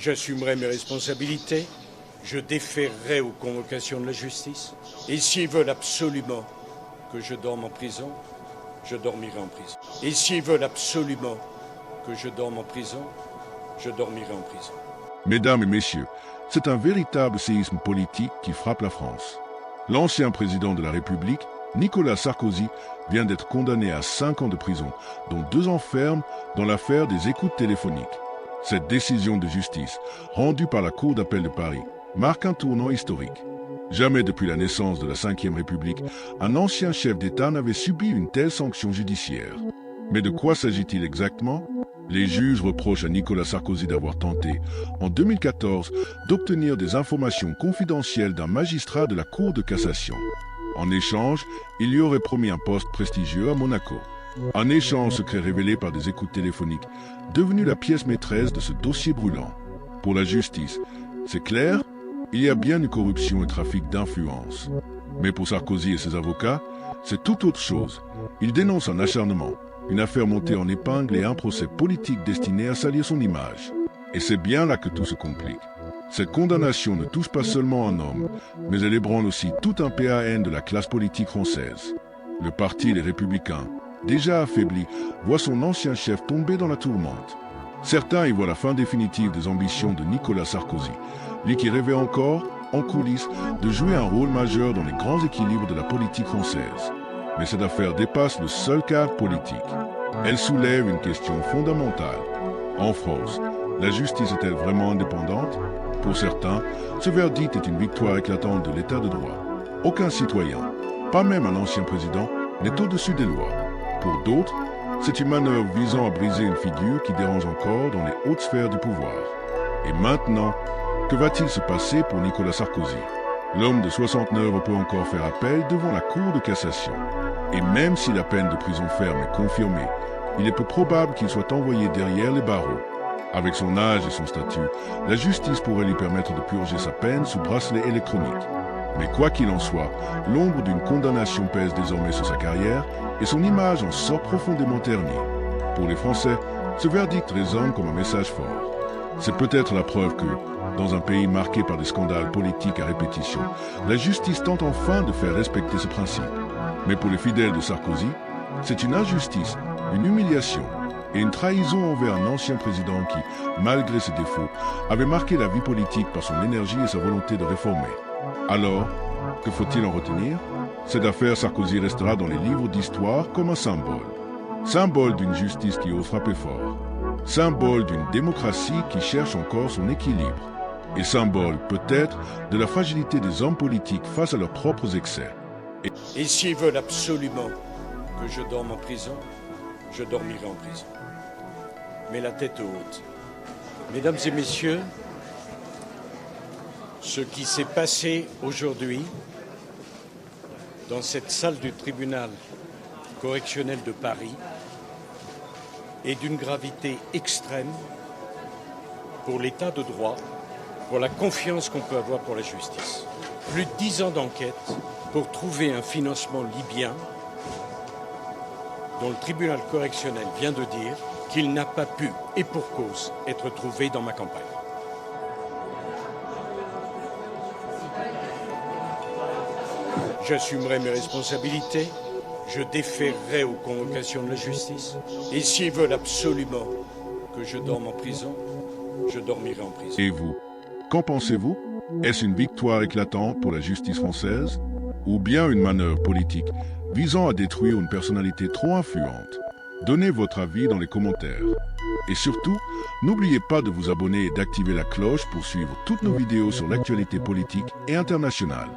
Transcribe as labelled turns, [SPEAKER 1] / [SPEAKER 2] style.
[SPEAKER 1] J'assumerai mes responsabilités, je déférerai aux convocations de la justice, et s'ils veulent absolument que je dorme en prison, je dormirai en prison. Et s'ils veulent absolument que je dorme en prison, je dormirai en prison.
[SPEAKER 2] Mesdames et messieurs, c'est un véritable séisme politique qui frappe la France. L'ancien président de la République, Nicolas Sarkozy, vient d'être condamné à 5 ans de prison, dont 2 ans ferme dans l'affaire des écoutes téléphoniques. Cette décision de justice, rendue par la Cour d'appel de Paris, marque un tournant historique. Jamais depuis la naissance de la Ve République, un ancien chef d'État n'avait subi une telle sanction judiciaire. Mais de quoi s'agit-il exactement ? Les juges reprochent à Nicolas Sarkozy d'avoir tenté, en 2014, d'obtenir des informations confidentielles d'un magistrat de la Cour de cassation. En échange, il lui aurait promis un poste prestigieux à Monaco. Un échange secret révélé par des écoutes téléphoniques, devenu la pièce maîtresse de ce dossier brûlant. Pour la justice, c'est clair, il y a bien eu corruption et trafic d'influence. Mais pour Sarkozy et ses avocats, c'est tout autre chose. Ils dénoncent un acharnement, une affaire montée en épingle et un procès politique destiné à salir son image. Et c'est bien là que tout se complique. Cette condamnation ne touche pas seulement un homme, mais elle ébranle aussi tout un PAN de la classe politique française. Le parti Les Républicains, déjà affaibli, voit son ancien chef tomber dans la tourmente. Certains y voient la fin définitive des ambitions de Nicolas Sarkozy, lui qui rêvait encore, en coulisses, de jouer un rôle majeur dans les grands équilibres de la politique française. Mais cette affaire dépasse le seul cadre politique. Elle soulève une question fondamentale. En France, la justice est-elle vraiment indépendante ? Pour certains, ce verdict est une victoire éclatante de l'état de droit. Aucun citoyen, pas même un ancien président, n'est au-dessus des lois. Pour d'autres, c'est une manœuvre visant à briser une figure qui dérange encore dans les hautes sphères du pouvoir. Et maintenant, que va-t-il se passer pour Nicolas Sarkozy ? L'homme de 69 ans peut encore faire appel devant la Cour de cassation. Et même si la peine de prison ferme est confirmée, il est peu probable qu'il soit envoyé derrière les barreaux. Avec son âge et son statut, la justice pourrait lui permettre de purger sa peine sous bracelet électronique. Mais quoi qu'il en soit, l'ombre d'une condamnation pèse désormais sur sa carrière et son image en sort profondément ternie. Pour les Français, ce verdict résonne comme un message fort. C'est peut-être la preuve que, dans un pays marqué par des scandales politiques à répétition, la justice tente enfin de faire respecter ce principe. Mais pour les fidèles de Sarkozy, c'est une injustice, une humiliation et une trahison envers un ancien président qui, malgré ses défauts, avait marqué la vie politique par son énergie et sa volonté de réformer. Alors, que faut-il en retenir ? Cette affaire Sarkozy restera dans les livres d'histoire comme un symbole. Symbole d'une justice qui ose frapper fort. Symbole d'une démocratie qui cherche encore son équilibre. Et symbole, peut-être, de la fragilité des hommes politiques face à leurs propres excès.
[SPEAKER 1] Et s'ils veulent absolument que je dorme en prison, je dormirai en prison. Mais la tête haute. Mesdames et messieurs, ce qui s'est passé aujourd'hui dans cette salle du tribunal correctionnel de Paris est d'une gravité extrême pour l'état de droit, pour la confiance qu'on peut avoir pour la justice. Plus de 10 ans d'enquête pour trouver un financement libyen dont le tribunal correctionnel vient de dire qu'il n'a pas pu, et pour cause, être trouvé dans ma campagne. J'assumerai mes responsabilités, je déférerai aux convocations de la justice, et s'ils veulent absolument que je dorme en prison, je dormirai en prison.
[SPEAKER 2] Et vous, qu'en pensez-vous ? Est-ce une victoire éclatante pour la justice française ? Ou bien une manœuvre politique visant à détruire une personnalité trop influente ? Donnez votre avis dans les commentaires. Et surtout, n'oubliez pas de vous abonner et d'activer la cloche pour suivre toutes nos vidéos sur l'actualité politique et internationale.